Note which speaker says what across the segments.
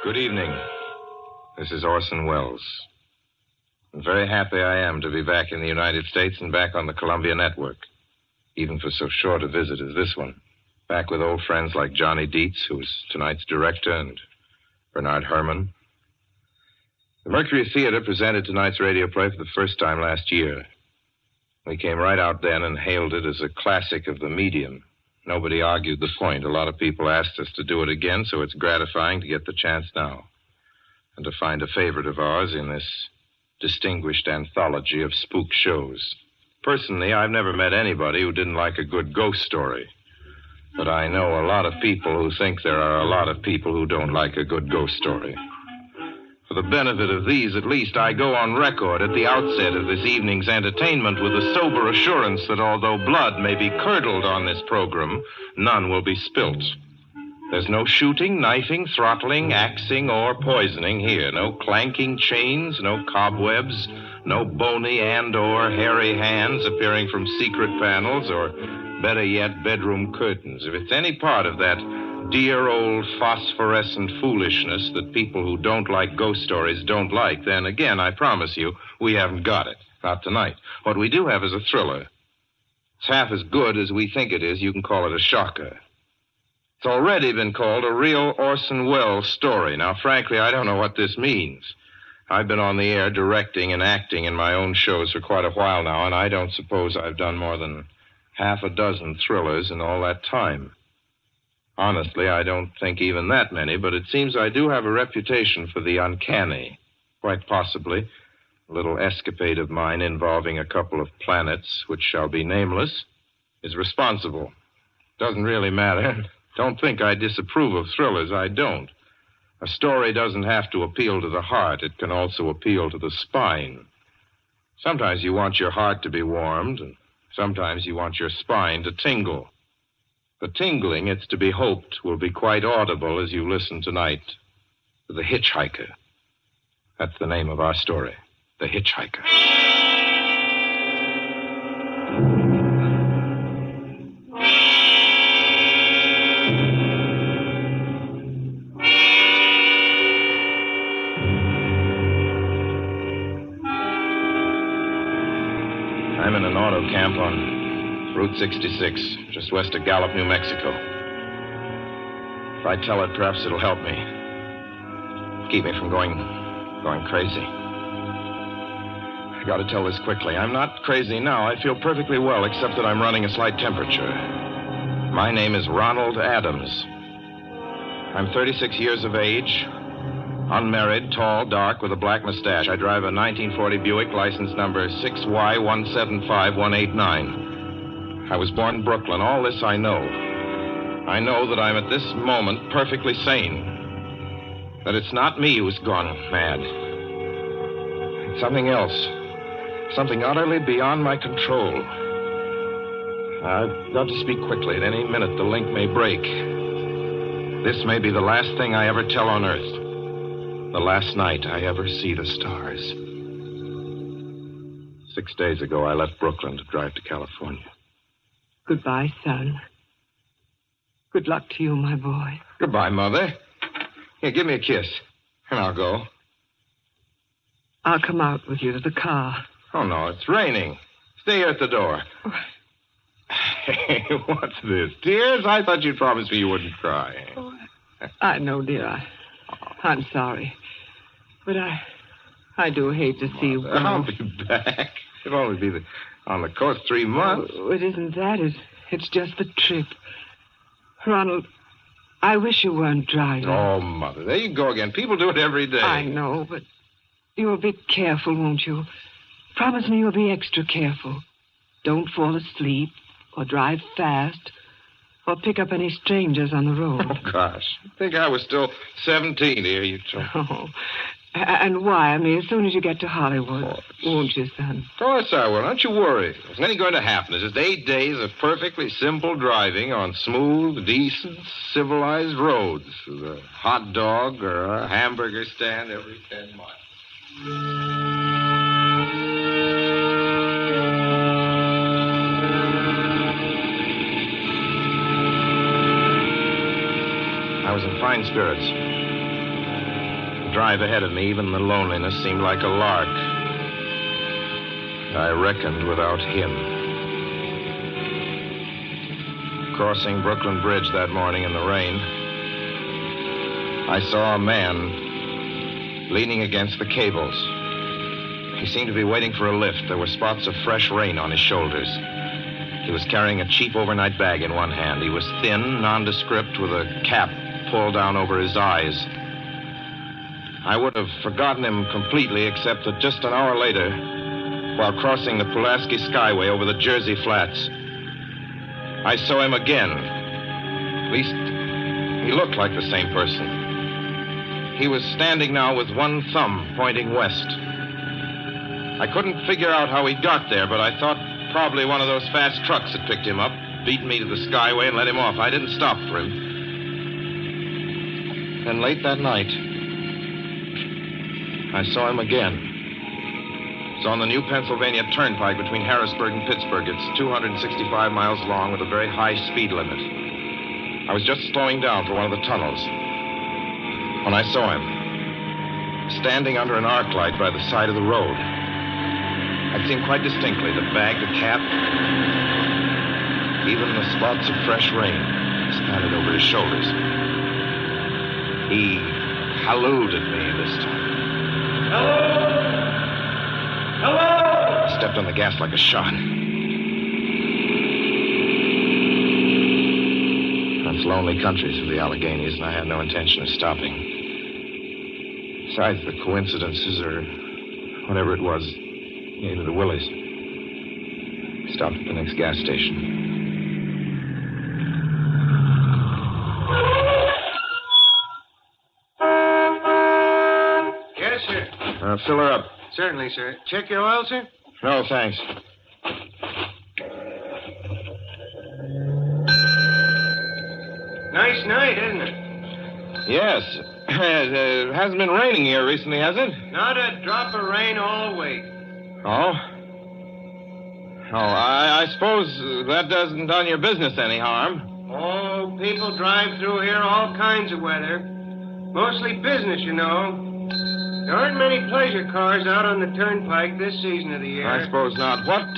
Speaker 1: Good evening. This is Orson Welles. I'm very happy I am to be back in the United States and back on the Columbia Network, even for so short a visit as this one. Back with old friends like Johnny Dietz, who's tonight's director, and Bernard Herrmann. The Mercury Theater presented tonight's radio play for the first time last year. We came right out then and hailed it as a classic of the medium. Nobody argued the point. A lot of people asked us to do it again, so it's gratifying to get the chance now. And to find a favorite of ours in this distinguished anthology of spook shows. Personally, I've never met anybody who didn't like a good ghost story. But I know a lot of people who think there are a lot of people who don't like a good ghost story. For the benefit of these, at least, I go on record at the outset of this evening's entertainment with the sober assurance that although blood may be curdled on this program, none will be spilt. There's no shooting, knifing, throttling, axing, or poisoning here. No clanking chains, no cobwebs, no bony and or hairy hands appearing from secret panels, or better yet, bedroom curtains. If it's any part of that dear old phosphorescent foolishness that people who don't like ghost stories don't like, then again, I promise you, we haven't got it. Not tonight. What we do have is a thriller. It's half as good as we think it is. You can call it a shocker. It's already been called a real Orson Welles story. Now, frankly, I don't know what this means. I've been on the air directing and acting in my own shows for quite a while now, and I don't suppose I've done more than half a dozen thrillers in all that time. Honestly, I don't think even that many, but it seems I do have a reputation for the uncanny. Quite possibly, a little escapade of mine involving a couple of planets, which shall be nameless, is responsible. Doesn't really matter. Don't think I disapprove of thrillers. I don't. A story doesn't have to appeal to the heart. It can also appeal to the spine. Sometimes you want your heart to be warmed, and sometimes you want your spine to tingle. The tingling, it's to be hoped, will be quite audible as you listen tonight to The Hitch-Hiker. That's the name of our story, The Hitch-Hiker. I'm in an auto camp on Route 66, just west of Gallup, New Mexico. If I tell it, perhaps it'll help me. Keep me from going crazy. I gotta tell this quickly. I'm not crazy now. I feel perfectly well, except that I'm running a slight temperature. My name is Ronald Adams. I'm 36 years of age, unmarried, tall, dark, with a black mustache. I drive a 1940 Buick, license number 6Y175189. I was born in Brooklyn. All this I know. I know that I'm at this moment perfectly sane. That it's not me who's gone mad. It's something else. Something utterly beyond my control. I've got to speak quickly. At any minute, the link may break. This may be the last thing I ever tell on Earth. The last night I ever see the stars. 6 days ago, I left Brooklyn to drive to California.
Speaker 2: Goodbye, son. Good luck to you, my boy.
Speaker 1: Goodbye, Mother. Here, give me a kiss, and I'll go.
Speaker 2: I'll come out with you to the car.
Speaker 1: Oh, no, it's raining. Stay here at the door. Hey, what's this? Tears? I thought you'd promised me you wouldn't cry.
Speaker 2: Oh, I know, dear. I'm sorry. But I do hate to see you go.
Speaker 1: I'll be back. It'll only be on the coast 3 months.
Speaker 2: Oh, it isn't that. It's just the trip. Ronald, I wish you weren't driving.
Speaker 1: Oh, Mother, there you go again. People do it every day.
Speaker 2: I know, but you'll be careful, won't you? Promise me you'll be extra careful. Don't fall asleep or drive fast or pick up any strangers on the road.
Speaker 1: Oh, gosh. I think I was still 17 here, you told me.
Speaker 2: Oh. And why? I mean, as soon as you get to Hollywood, won't you, son?
Speaker 1: Of course I will. Don't you worry. There's nothing going to happen. It's just 8 days of perfectly simple driving on smooth, decent, civilized roads with a hot dog or a hamburger stand every 10 miles. I was in fine spirits. drive ahead of me, even the loneliness seemed like a lark. I reckoned without him. Crossing Brooklyn Bridge that morning in the rain, I saw a man leaning against the cables. He seemed to be waiting for a lift. There were spots of fresh rain on his shoulders. He was carrying a cheap overnight bag in one hand. He was thin, nondescript, with a cap pulled down over his eyes. I would have forgotten him completely, except that just an hour later, while crossing the Pulaski Skyway over the Jersey Flats, I saw him again. At least, he looked like the same person. He was standing now with one thumb pointing west. I couldn't figure out how he got there, but I thought probably one of those fast trucks had picked him up, beaten me to the Skyway, and let him off. I didn't stop for him. Then late that night, I saw him again. It was on the New Pennsylvania Turnpike between Harrisburg and Pittsburgh. It's 265 miles long with a very high speed limit. I was just slowing down for one of the tunnels when I saw him, standing under an arc light by the side of the road. I'd seen quite distinctly the bag, the cap, even the spots of fresh rain spattered over his shoulders. He hallooed at me this time. Hello! Hello! I stepped on the gas like a shot. That's lonely country through the Alleghenies, and I had no intention of stopping. Besides, the coincidences, or whatever it was, gave me the willies. Stopped at the next gas station.
Speaker 3: Yes, sir.
Speaker 1: Fill her up.
Speaker 3: Certainly, sir. Check your oil, sir?
Speaker 1: No, thanks.
Speaker 3: Nice night, isn't it?
Speaker 1: Yes. It hasn't been raining here recently, has it?
Speaker 3: Not a drop of rain all week.
Speaker 1: Oh? I suppose that doesn't done your business any harm.
Speaker 3: Oh, people drive through here all kinds of weather. Mostly business, you know. There aren't many pleasure cars out on the turnpike this season of the year.
Speaker 1: I suppose not. What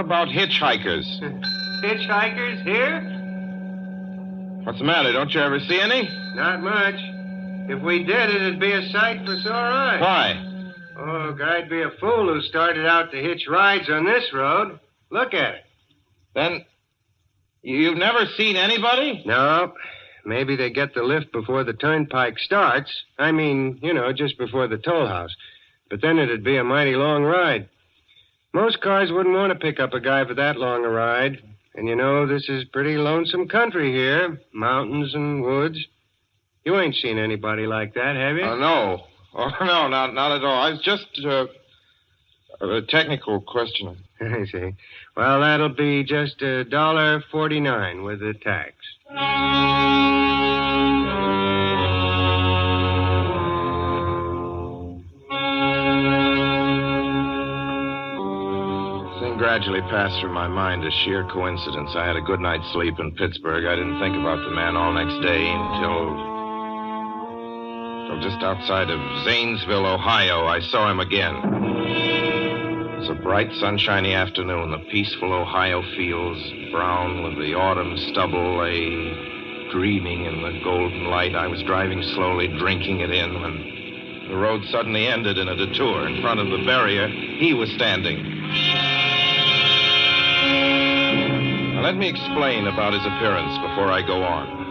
Speaker 1: about hitchhikers?
Speaker 3: Hitchhikers here?
Speaker 1: What's the matter? Don't you ever see any?
Speaker 3: Not much. If we did, it'd be a sight for sore eyes.
Speaker 1: Why?
Speaker 3: Oh, guy'd be a fool who started out to hitch rides on this road. Look at it.
Speaker 1: Then, you've never seen anybody?
Speaker 3: No. Maybe they get the lift before the turnpike starts. I mean, you know, just before the toll house. But then it'd be a mighty long ride. Most cars wouldn't want to pick up a guy for that long a ride. And you know, this is pretty lonesome country here. Mountains and woods. You ain't seen anybody like that, have you?
Speaker 1: No. Oh, no, not at all. I was just a technical question.
Speaker 3: I see. Well, that'll be just $1.49 with the tax.
Speaker 1: The thing gradually passed through my mind as sheer coincidence. I had a good night's sleep in Pittsburgh. I didn't think about the man all next day until just outside of Zanesville, Ohio, I saw him again. It was a bright, sunshiny afternoon. The peaceful Ohio fields, brown with the autumn stubble, lay dreaming in the golden light. I was driving slowly, drinking it in, when the road suddenly ended in a detour. In front of the barrier, he was standing. Now, let me explain about his appearance before I go on.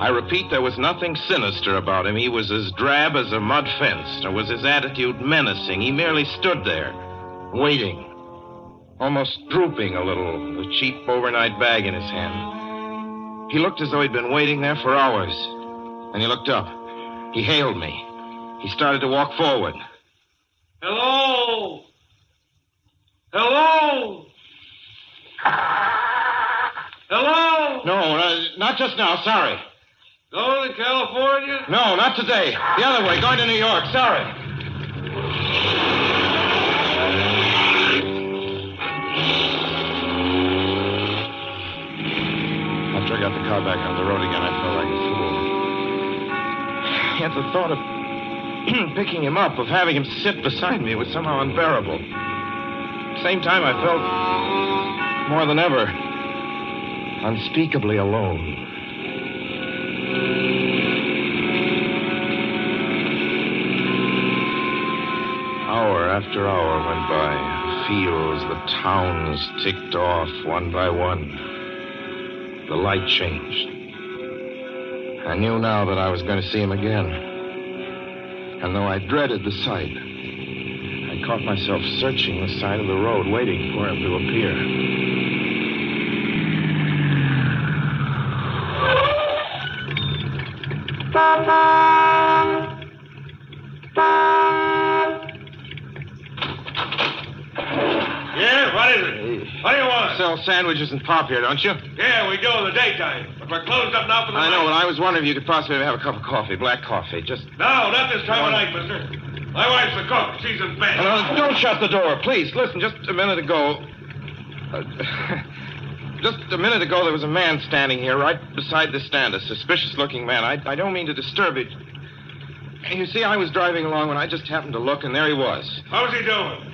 Speaker 1: I repeat, there was nothing sinister about him. He was as drab as a mud fence, nor was his attitude menacing. He merely stood there, waiting, almost drooping a little, the cheap overnight bag in his hand. He looked as though he'd been waiting there for hours. And he looked up. He hailed me. He started to walk forward.
Speaker 3: Hello? Hello? Hello?
Speaker 1: No, not just now. Sorry.
Speaker 3: Going to California?
Speaker 1: No, not today. The other way, going to New York. Sorry. After I got the car back on the road again, I felt like a fool. Yet the thought of picking him up, of having him sit beside me, was somehow unbearable. At the same time, I felt, more than ever, unspeakably alone. Hour after hour went by. Fields, the towns ticked off one by one. The light changed. I knew now that I was going to see him again. And though I dreaded the sight, I caught myself searching the side of the road, waiting for him to appear.
Speaker 4: Yeah, what is it? What do you want?
Speaker 1: Sell sandwiches and pop here, don't you?
Speaker 4: Yeah, we do in the daytime. But we're closed up now for the night.
Speaker 1: I know, but I was wondering if you could possibly have a cup of coffee, black coffee, just...
Speaker 4: No, not this time of night, mister. My wife's the cook. She's in bed.
Speaker 1: No, don't shut the door, please. Listen, just a minute ago... just a minute ago, there was a man standing here right beside the stand, a suspicious-looking man. I don't mean to disturb it. You see, I was driving along when I just happened to look, and there he was.
Speaker 4: How's he doing?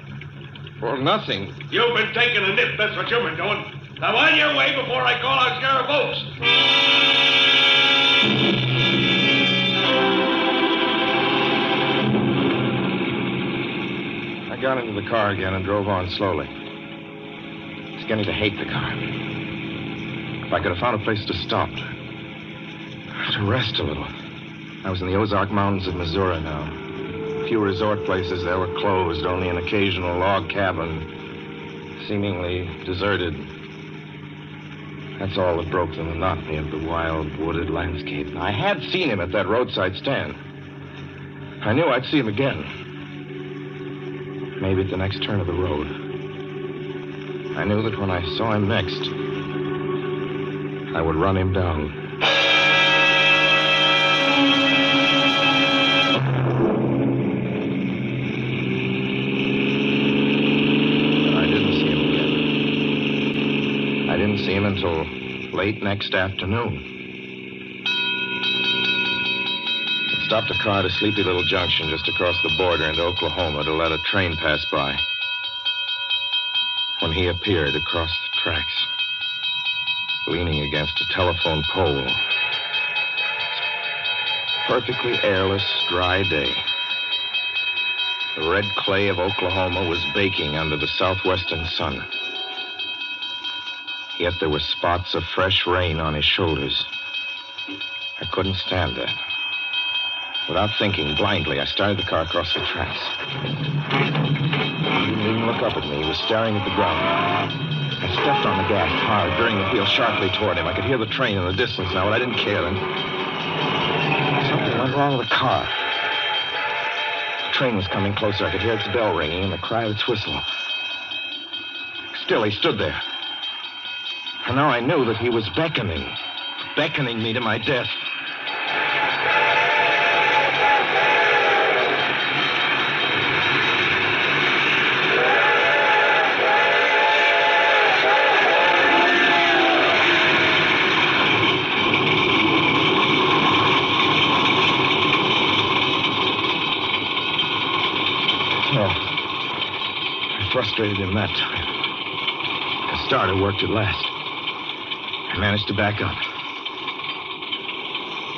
Speaker 1: Well, nothing.
Speaker 4: You've been taking a nip. That's what you've been doing. Now, on your way before I call out Sheriff Oates.
Speaker 1: I got into the car again and drove on slowly. I was beginning to hate the car. If I could have found a place to stop, to rest a little. I was in the Ozark Mountains of Missouri now. A few resort places there were closed, only an occasional log cabin, seemingly deserted. That's all that broke the monotony of the wild, wooded landscape. I had seen him at that roadside stand. I knew I'd see him again. Maybe at the next turn of the road. I knew that when I saw him next, I would run him down. See him until late next afternoon. I stopped a car at a sleepy little junction just across the border into Oklahoma to let a train pass by. When he appeared across the tracks, leaning against a telephone pole. Perfectly airless, dry day. The red clay of Oklahoma was baking under the southwestern sun. Yet there were spots of fresh rain on his shoulders. I couldn't stand that. Without thinking, blindly, I started the car across the tracks. He didn't even look up at me. He was staring at the ground. I stepped on the gas hard, veering the wheel sharply toward him. I could hear the train in the distance now, but I didn't care then. Something went wrong with the car. The train was coming closer. I could hear its bell ringing and the cry of its whistle. Still, he stood there. And now I knew that he was beckoning me to my death. No. I frustrated him that time. The starter worked at last. I managed to back up.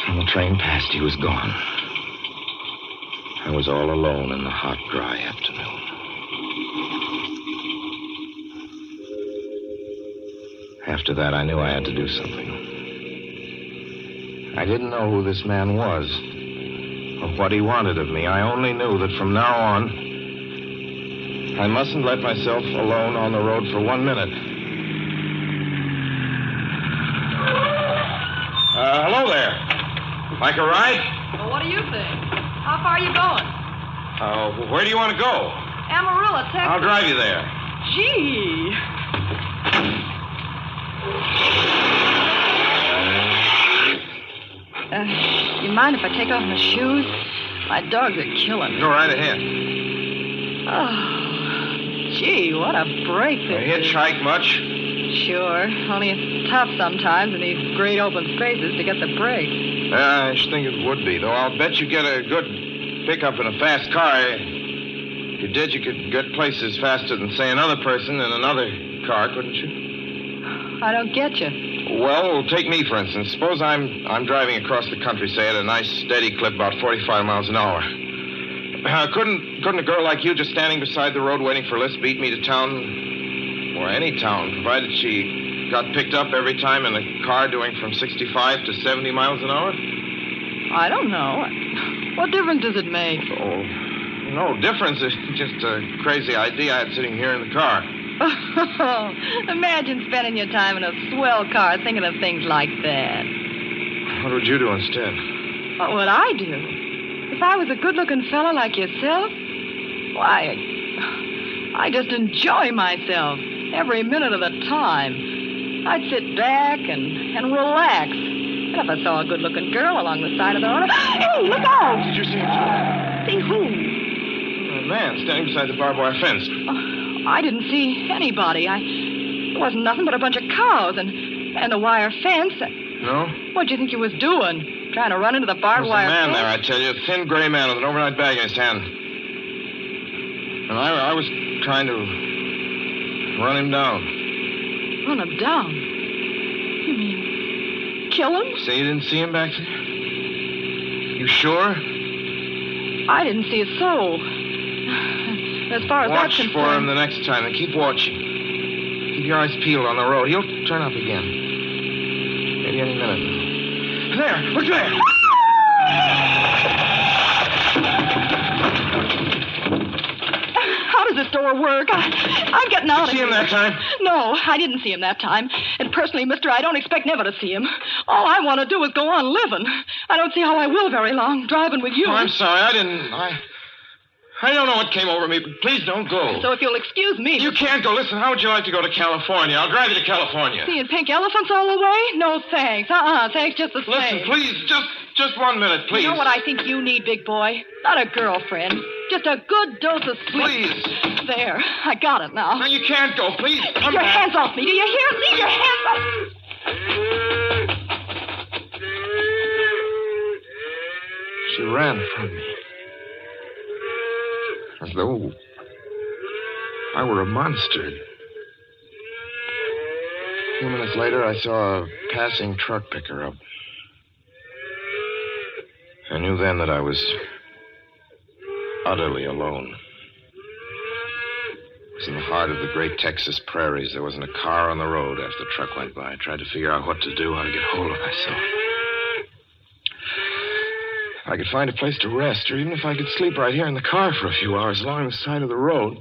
Speaker 1: When the train passed, he was gone. I was all alone in the hot, dry afternoon. After that, I knew I had to do something. I didn't know who this man was or what he wanted of me. I only knew that from now on, I mustn't let myself alone on the road for 1 minute. Hello there. Like a ride?
Speaker 5: Well, what do you think? How far are you going?
Speaker 1: Where do you want to go?
Speaker 5: Amarillo, Texas.
Speaker 1: I'll drive you there.
Speaker 5: Gee. You mind if I take off my shoes? My dogs are killing me.
Speaker 1: Go right ahead.
Speaker 5: Oh, gee, what a break this is.
Speaker 1: Hitch-hike much?
Speaker 5: Sure, only it's tough sometimes in these great open spaces to get the break.
Speaker 1: I should think it would be, though I'll bet you get a good pickup in a fast car. If you did, you could get places faster than, say, another person in another car, couldn't you?
Speaker 5: I don't get you.
Speaker 1: Well, take me, for instance. Suppose I'm driving across the country, say, at a nice, steady clip, about 45 miles an hour. Couldn't a girl like you just standing beside the road waiting for a lift beat me to town, or any town, provided she got picked up every time in a car doing from 65 to 70 miles an hour?
Speaker 5: I don't know. What difference does it make?
Speaker 1: Oh, no difference. It's just a crazy idea I had sitting here in the car.
Speaker 5: Imagine spending your time in a swell car thinking of things like that.
Speaker 1: What would you do instead?
Speaker 5: What would I do? If I was a good-looking fella like yourself, why, I just enjoy myself every minute of the time. I'd sit back and relax. And if I saw a good-looking girl along the side of the road... Hey, look out!
Speaker 1: Did you see him?
Speaker 5: See who?
Speaker 1: A man standing beside the barbed wire fence.
Speaker 5: I didn't see anybody. There wasn't nothing but a bunch of cows and a wire fence.
Speaker 1: No?
Speaker 5: What'd you think you was doing? Trying to run into the barbed wire
Speaker 1: There's a man
Speaker 5: fence?
Speaker 1: there, I tell you. A thin gray man with an overnight bag in his hand. And I was trying to run him down.
Speaker 5: Run him down? You mean kill him?
Speaker 1: Say you didn't see him back there? You sure?
Speaker 5: I didn't see a soul. As far as that's
Speaker 1: Watch
Speaker 5: concerned...
Speaker 1: for him the next time and keep watching. Keep your eyes peeled on the road. He'll turn up again. Maybe any minute now. There! Look there!
Speaker 5: How does this door work? I'm getting out of
Speaker 1: See
Speaker 5: here.
Speaker 1: him that time?
Speaker 5: No, I didn't see him that time. And personally, mister, I don't expect never to see him. All I want to do is go on living. I don't see how I will very long, driving with you.
Speaker 1: Oh, I'm sorry. I don't know what came over me, but please don't go.
Speaker 5: So if you'll excuse me...
Speaker 1: You can't go. Listen, how would you like to go to California? I'll drive you to California.
Speaker 5: Seeing pink elephants all the way? No, thanks. Thanks just the same.
Speaker 1: Listen, please, just 1 minute, please.
Speaker 5: You know what I think you need, big boy? Not a girlfriend. Just a good dose of sleep.
Speaker 1: Please.
Speaker 5: There. I got it now.
Speaker 1: No, you can't go. Please, come
Speaker 5: Your
Speaker 1: back.
Speaker 5: hands off me. Do you hear? Leave your hands off.
Speaker 1: She ran from me. As though I were a monster. A few minutes later, I saw a passing truck pick her up. I knew then that I was utterly alone. It was in the heart of the great Texas prairies. There wasn't a car on the road after the truck went by. I tried to figure out what to do, how to get hold of myself. If I could find a place to rest, or even if I could sleep right here in the car for a few hours along the side of the road. I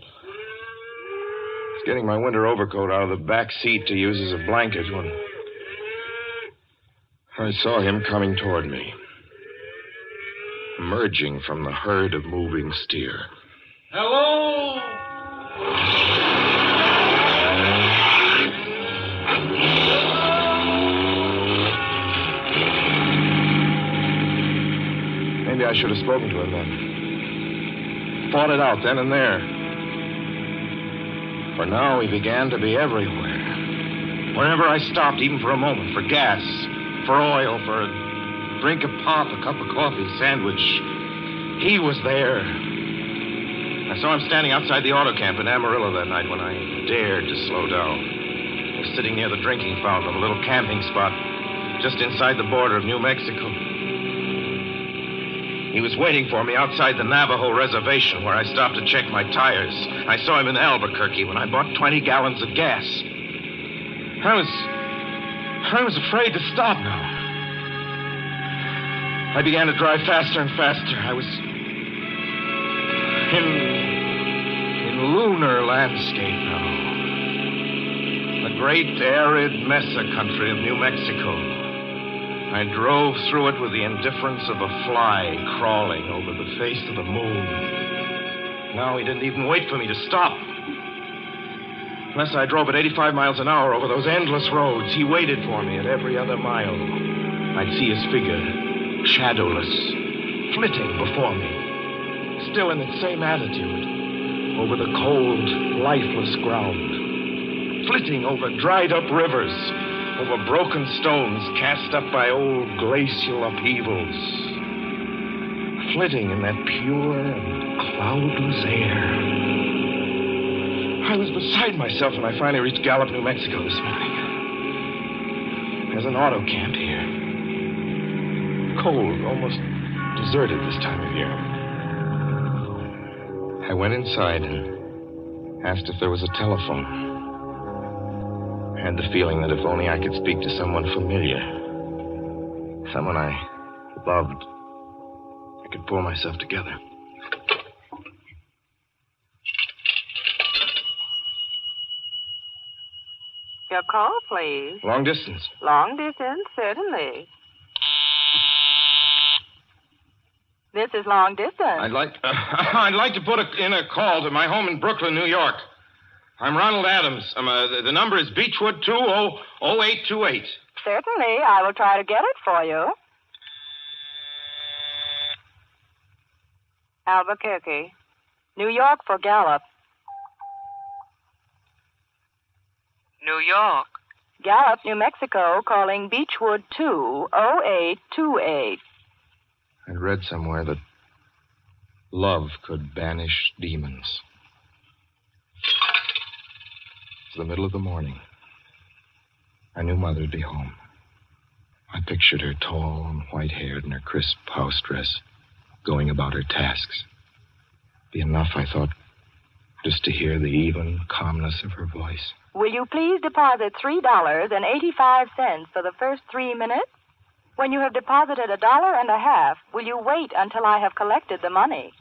Speaker 1: was getting my winter overcoat out of the back seat to use as a blanket when I saw him coming toward me, emerging from the herd of moving steer.
Speaker 4: Hello?
Speaker 1: Maybe I should have spoken to him then. Fought it out then and there. For now, he began to be everywhere. Wherever I stopped, even for a moment, for gas, for oil, for a drink of pop, a cup of coffee, sandwich, he was there. I saw him standing outside the auto camp in Amarillo that night when I dared to slow down. He was sitting near the drinking fountain of a little camping spot just inside the border of New Mexico. He was waiting for me outside the Navajo reservation where I stopped to check my tires. I saw him in Albuquerque when I bought 20 gallons of gas. I was afraid to stop now. I began to drive faster and faster. I was in lunar landscape now. The great arid mesa country of New Mexico. I drove through it with the indifference of a fly crawling over the face of the moon. Now he didn't even wait for me to stop. Unless I drove at 85 miles an hour over those endless roads, he waited for me at every other mile. I'd see his figure, shadowless, flitting before me, still in its same attitude, over the cold, lifeless ground, flitting over dried-up rivers, over broken stones cast up by old glacial upheavals, flitting in that pure and cloudless air. I was beside myself when I finally reached Gallup, New Mexico this morning. There's an auto camp here. Cold, almost deserted this time of year. I went inside and asked if there was a telephone. I had the feeling that if only I could speak to someone familiar, someone I loved, I could pull myself together.
Speaker 6: Your call, please.
Speaker 1: Long distance.
Speaker 6: Long distance, certainly. This is long distance.
Speaker 1: I'd like to put in a call to my home in Brooklyn, New York. I'm Ronald Adams. The number is Beechwood 200828.
Speaker 6: Certainly, I will try to get it for you. Albuquerque. New York for Gallup.
Speaker 5: New York.
Speaker 6: Gallup, New Mexico, calling Beechwood 20828.
Speaker 1: I'd read somewhere that love could banish demons. It's the middle of the morning. I knew Mother would be home. I pictured her tall and white-haired in her crisp house dress, going about her tasks. Be enough, I thought, just to hear the even calmness of her voice.
Speaker 6: Will you please deposit $3.85 for the first 3 minutes? When you have deposited $1.50, will you wait until I have collected the money?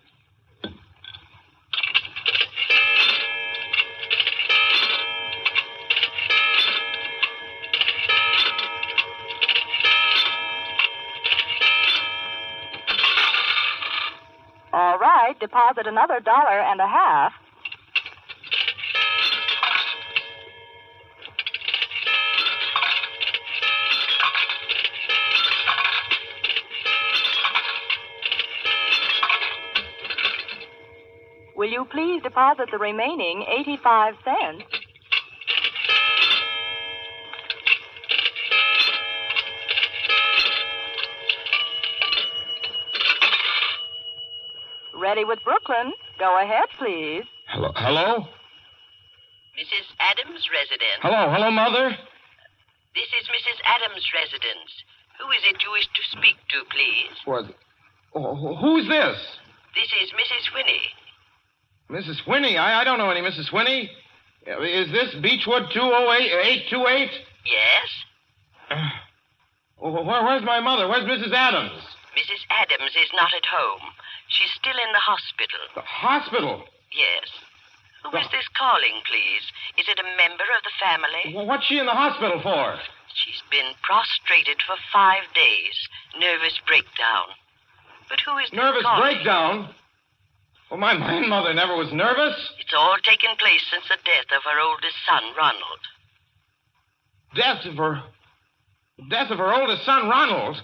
Speaker 6: All right, deposit another $1.50. Will you please deposit the remaining 85 cents? Ready with Brooklyn. Go ahead, please.
Speaker 1: Hello?
Speaker 7: Mrs. Adams' residence.
Speaker 1: Hello, Mother?
Speaker 7: This is Mrs. Adams' residence. Who is it you wish to speak to, please?
Speaker 1: What? Who's this?
Speaker 7: This is Mrs. Whinney.
Speaker 1: Mrs. Whinney? I don't know any Mrs. Whinney. Is this Beechwood 20828?
Speaker 7: Yes?
Speaker 1: Where's my mother? Where's Mrs. Adams?
Speaker 7: Mrs. Adams is not at home. She's still in the hospital.
Speaker 1: The hospital?
Speaker 7: Yes. Who is this calling, please? Is it a member of the family?
Speaker 1: What's she in the hospital for?
Speaker 7: She's been prostrated for 5 days. Nervous breakdown. But who is this
Speaker 1: Nervous
Speaker 7: calling?
Speaker 1: breakdown? Well, my mother never was nervous.
Speaker 7: It's all taken place since the death of her oldest son, Ronald.
Speaker 1: Death of her oldest son, Ronald?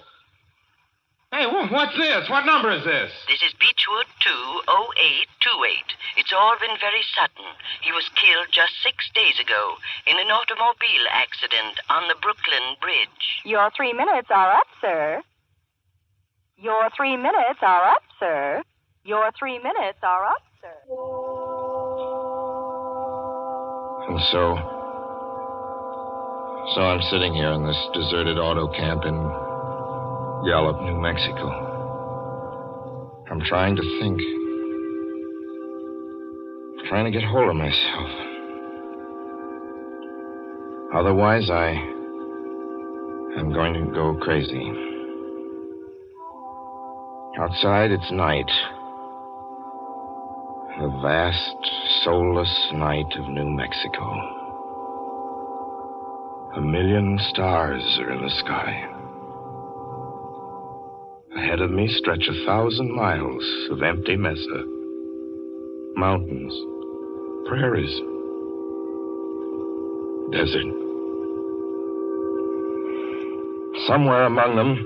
Speaker 1: Hey, what's this? What number is this?
Speaker 7: This is Beechwood 20828. It's all been very sudden. He was killed just 6 days ago in an automobile accident on the Brooklyn Bridge.
Speaker 6: Your 3 minutes are up, sir. Your 3 minutes are up, sir. Your 3 minutes are up, sir.
Speaker 1: And so I'm sitting here in this deserted auto camp in Gallup, New Mexico. I'm trying to think. Trying to get hold of myself. Otherwise, I'm going to go crazy. Outside, it's night. The vast, soulless night of New Mexico. 1 million stars are in the sky. Ahead of me stretch 1,000 miles of empty mesa. Mountains, prairies, desert. Somewhere among them,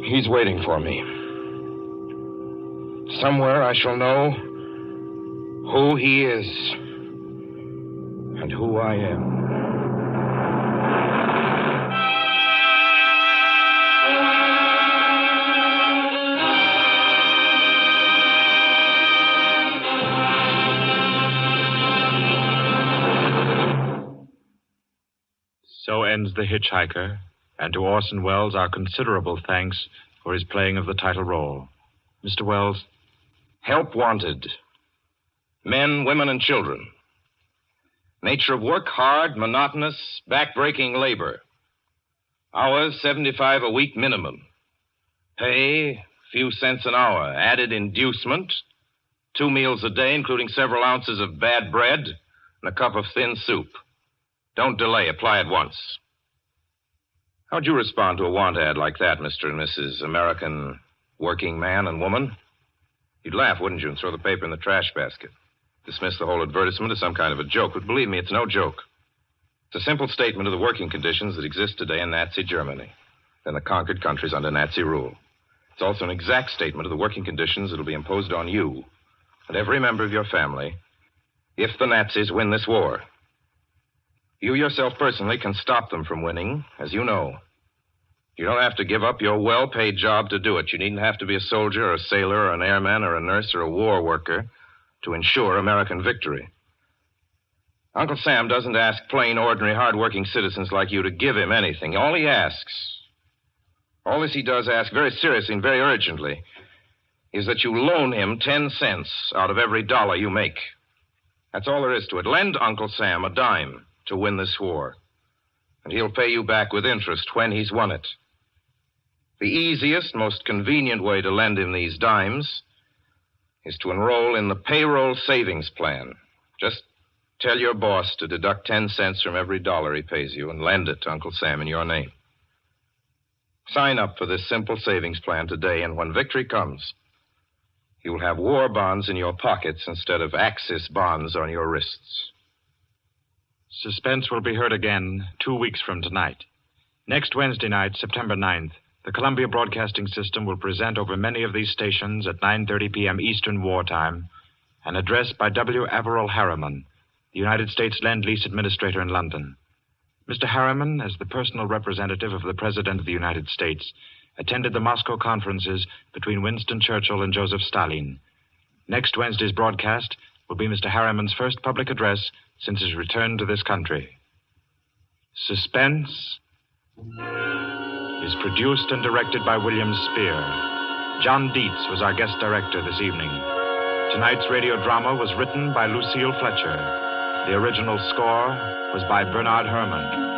Speaker 1: he's waiting for me. Somewhere I shall know who he is and who I am.
Speaker 8: ends The Hitch-Hiker, and to Orson Welles our considerable thanks for his playing of the title role. Mr. Welles?
Speaker 1: Help wanted. Men, women, and children. Nature of work, hard, monotonous, back-breaking labor. Hours, 75 a week minimum. Pay, few cents an hour. Added inducement, 2 meals a day, including several ounces of bad bread and a cup of thin soup. Don't delay. Apply at once. How'd you respond to a want ad like that, Mr. and Mrs. American working man and woman? You'd laugh, wouldn't you, and throw the paper in the trash basket. Dismiss the whole advertisement as some kind of a joke, but believe me, it's no joke. It's a simple statement of the working conditions that exist today in Nazi Germany and the conquered countries under Nazi rule. It's also an exact statement of the working conditions that will be imposed on you and every member of your family if the Nazis win this war. You yourself personally can stop them from winning, as you know. You don't have to give up your well-paid job to do it. You needn't have to be a soldier or a sailor or an airman or a nurse or a war worker to ensure American victory. Uncle Sam doesn't ask plain, ordinary, hard-working citizens like you to give him anything. All he does ask very seriously and very urgently is that you loan him 10 cents out of every dollar you make. That's all there is to it. Lend Uncle Sam a dime to win this war, and he'll pay you back with interest when he's won it. The easiest, most convenient way to lend him these dimes is to enroll in the payroll savings plan. Just tell your boss to deduct 10 cents from every dollar he pays you and lend it to Uncle Sam in your name. Sign up for this simple savings plan today, and when victory comes, you'll have war bonds in your pockets instead of Axis bonds on your wrists.
Speaker 8: Suspense will be heard again 2 weeks from tonight. Next Wednesday night, September 9th, the Columbia Broadcasting System will present over many of these stations at 9:30 p.m. Eastern Wartime an address by W. Averill Harriman, the United States Lend-Lease Administrator in London. Mr. Harriman, as the personal representative of the President of the United States, attended the Moscow conferences between Winston Churchill and Joseph Stalin. Next Wednesday's broadcast will be Mr. Harriman's first public address since his return to this country. Suspense is produced and directed by William Spear. John Dietz was our guest director this evening. Tonight's radio drama was written by Lucille Fletcher. The original score was by Bernard Herrmann.